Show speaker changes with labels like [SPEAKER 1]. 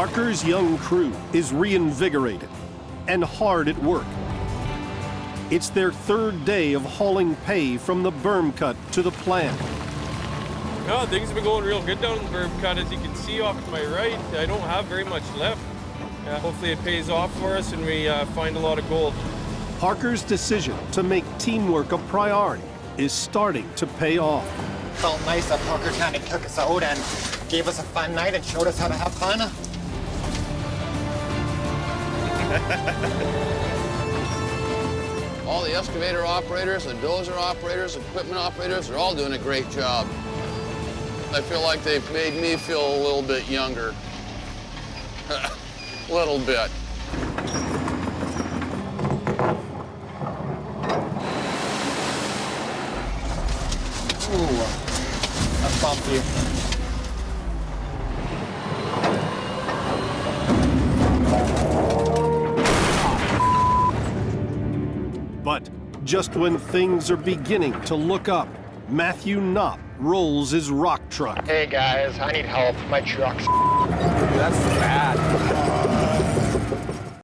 [SPEAKER 1] Parker's young crew is reinvigorated and hard at work. It's their third day of hauling pay from the berm cut to the plant.
[SPEAKER 2] Yeah, things have been going real good down in the berm cut. As you can see off to my right, I don't have very much left. Hopefully it pays off for us and we find a lot of gold.
[SPEAKER 1] Parker's decision to make teamwork a priority is starting to pay off.
[SPEAKER 3] Felt nice that Parker kind of took us out and gave us a fun night and showed us how to have fun.
[SPEAKER 4] All the excavator operators, the dozer operators, equipment operators, they're all doing a great job. I feel like they've made me feel a little bit younger. A little bit.
[SPEAKER 3] Ooh, that's bumpy.
[SPEAKER 1] But just when things are beginning to look up, Matthew Knopp rolls his rock truck.
[SPEAKER 3] Hey guys, I need help. My truck's...
[SPEAKER 5] That's bad.